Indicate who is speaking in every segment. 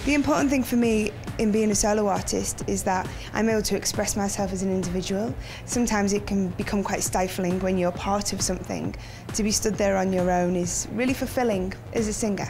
Speaker 1: The important thing for me in being a solo artist is that I'm able to express myself as an individual. Sometimes it can become quite stifling when you're part of something. To be stood there on your own is really fulfilling as a singer.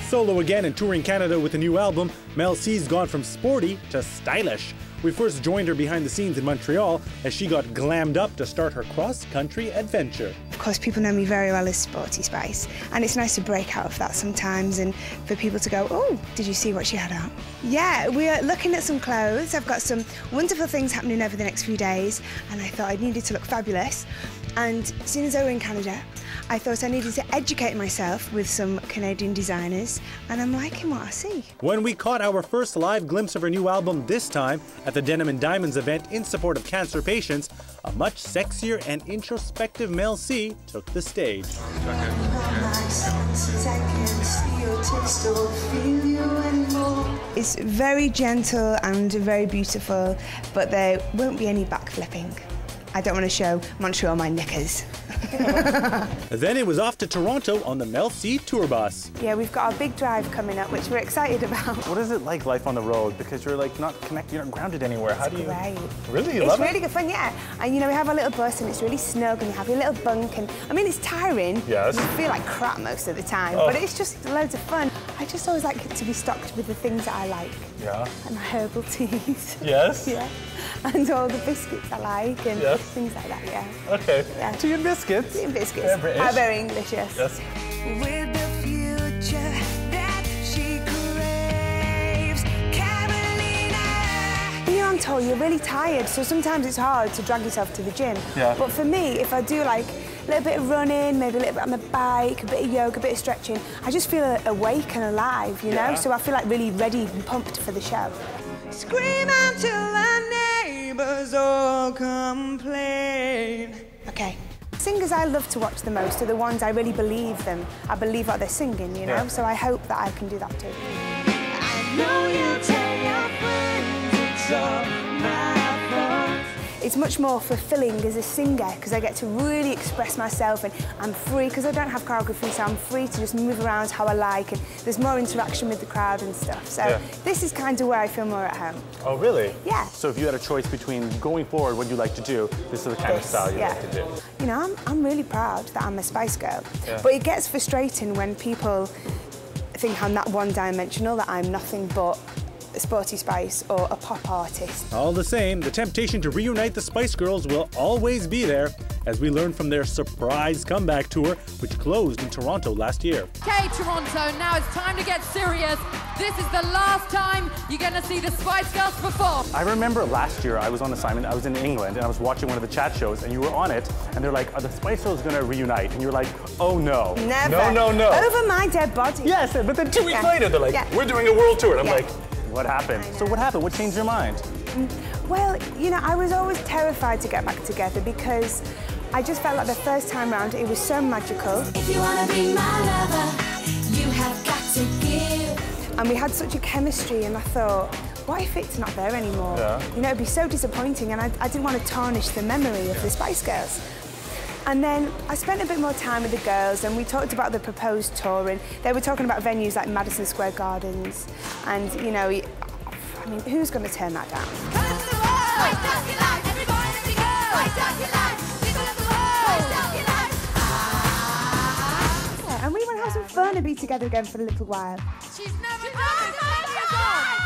Speaker 2: Solo again and touring Canada with a new album, Mel C's gone from sporty to stylish. We first joined her behind the scenes in Montreal as she got glammed up to start her cross-country adventure.
Speaker 1: Of course, people know me very well as Sporty Spice, and it's nice to break out of that sometimes and for people to go, oh, did you see what she had on? Yeah, we're looking at some clothes. I've got some wonderful things happening over the next few days, and I thought I needed to look fabulous. And as soon as I were in Canada, I thought I needed to educate myself with some Canadian designers, and I'm liking what I see.
Speaker 2: When we caught our first live glimpse of her new album, this time at the Denim and Diamonds event in support of cancer patients, a much sexier and introspective Mel C took the stage.
Speaker 1: It's very gentle and very beautiful, but there won't be any backflipping. I don't want to show Montreal my knickers.
Speaker 2: Then it was off to Toronto on the Mel C Tour bus.
Speaker 1: Yeah, we've got our big drive coming up, which we're excited about.
Speaker 2: What is it like, life on the road? Because you're like not connected, you're not grounded anywhere. How do you?
Speaker 1: Great.
Speaker 2: Really? You love it?
Speaker 1: It's really good fun, yeah. And you know, we have our little bus and it's really snug and you have your little bunk and, I mean, it's tiring.
Speaker 2: Yes.
Speaker 1: You feel like crap most of the time, but it's just loads of fun. I just always like it to be stocked with the things that I like.
Speaker 2: Yeah.
Speaker 1: And my herbal teas.
Speaker 2: Yes?
Speaker 1: Yeah. And all the biscuits I like and things like that, yeah.
Speaker 2: Okay.
Speaker 1: Yeah.
Speaker 2: Tea and biscuits?
Speaker 1: Tea and biscuits.
Speaker 2: They're British.
Speaker 1: Are very English, yes.
Speaker 2: Yes.
Speaker 1: With the future that she craves, Carolina. When you're on tour, you're really tired, so sometimes it's hard to drag yourself to the gym.
Speaker 2: Yeah.
Speaker 1: But for me, if I do like a little bit of running, maybe a little bit on the bike, a bit of yoga, a bit of stretching, I just feel awake and alive, you know? So I feel like really ready and pumped for the show. Scream until our neighbors all complain. Okay. Singers I love to watch the most are the ones I really believe them. I believe what they're singing, you know?
Speaker 2: Yeah.
Speaker 1: So I hope that I can do that too.
Speaker 3: I know you tell your friends it's all my fault.
Speaker 1: It's much more fulfilling as a singer because I get to really express myself and I'm free because I don't have choreography, so I'm free to just move around how I like and there's more interaction with the crowd and stuff. So this is kind of where I feel more at home.
Speaker 2: Oh, really?
Speaker 1: Yeah.
Speaker 2: So if you had a choice between going forward, what you like to do, this is the kind of style you like to do.
Speaker 1: You know, I'm really proud that I'm a Spice Girl, but it gets frustrating when people think I'm that one-dimensional, that I'm nothing but a Sporty Spice or a pop artist.
Speaker 2: All the same, the temptation to reunite the Spice Girls will always be there, as we learned from their surprise comeback tour, which closed in Toronto last year.
Speaker 4: Okay, Toronto, now it's time to get serious. This is the last time you're going to see the Spice Girls perform.
Speaker 2: I remember last year I was on assignment, I was in England, and I was watching one of the chat shows, and you were on it, and they're like, are the Spice Girls going to reunite? And you're like, oh no.
Speaker 1: Never.
Speaker 2: No, no, no.
Speaker 1: Over my dead body.
Speaker 2: Yes, but then 2 weeks later, they're like, we're doing a world tour. And I'm like, what happened? So what happened? What changed your mind?
Speaker 1: Well, you know, I was always terrified to get back together because I just felt like the first time round it was so magical.
Speaker 3: If you want to be my lover, you have got to give.
Speaker 1: And we had such a chemistry and I thought, what if it's not there anymore? You know, it'd be so disappointing and I didn't want to tarnish the memory of the Spice Girls. And then I spent a bit more time with the girls and we talked about the proposed tour and they were talking about venues like Madison Square Gardens and, you know, I mean, who's going to turn that down? Yeah, and we want to have some fun and be together again for a little while.
Speaker 4: She's never done this many a time.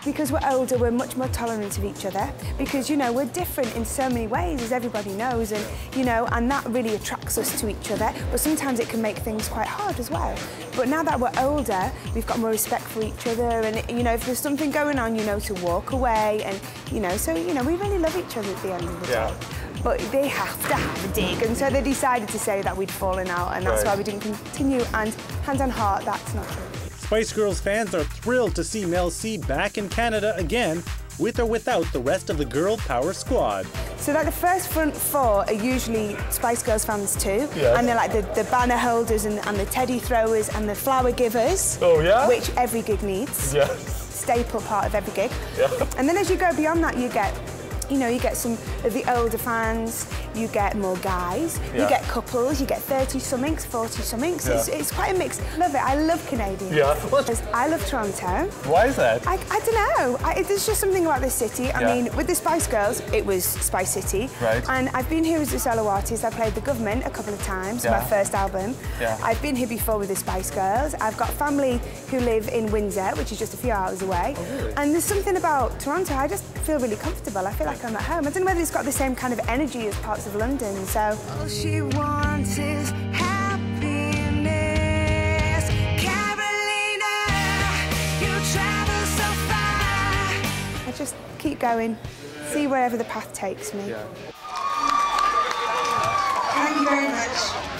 Speaker 1: Because we're older, we're much more tolerant of each other because, you know, we're different in so many ways, as everybody knows, and, you know, and that really attracts us to each other, but sometimes it can make things quite hard as well. But now that we're older, we've got more respect for each other and, you know, if there's something going on, you know, to walk away and, you know, so, you know, we really love each other at the end of the day. But they have to have a dig, and so they decided to say that we'd fallen out, and that's why we didn't continue, and hand on heart, that's not true.
Speaker 2: Spice Girls fans are thrilled to see Mel C back in Canada again, with or without the rest of the girl power squad.
Speaker 1: So like the first front four are usually Spice Girls fans too.
Speaker 5: Yeah.
Speaker 1: And they're like the banner holders and the teddy throwers and the flower givers.
Speaker 5: Oh, yeah?
Speaker 1: Which every gig needs.
Speaker 5: Yeah.
Speaker 1: Staple part of every gig.
Speaker 5: Yeah.
Speaker 1: And then as you go beyond that, you get some of the older fans, you get more guys,
Speaker 5: Yeah.
Speaker 1: you get couples, you get 30-somethings, 40-somethings.
Speaker 5: Yeah.
Speaker 1: It's quite a mix. Love it. I love Canadians.
Speaker 5: Yeah.
Speaker 1: I love Toronto.
Speaker 5: Why is that?
Speaker 1: I don't know. There's just something about this city. I
Speaker 5: Yeah.
Speaker 1: mean, with the Spice Girls, it was Spice City.
Speaker 5: Right.
Speaker 1: And I've been here as a solo artist. I played The Government a couple of times,
Speaker 5: Yeah.
Speaker 1: my first album.
Speaker 5: Yeah.
Speaker 1: I've been here before with the Spice Girls. I've got family who live in Windsor, which is just a few hours away.
Speaker 5: Oh, really?
Speaker 1: And there's something about Toronto, I just feel really comfortable. I feel like I'm at home. I don't know whether it's got the same kind of energy as parts of London, so. All she wants is happiness. Carolina, you travel so far. I just keep going, see wherever the path takes me.
Speaker 5: Yeah.
Speaker 1: Thank you very much.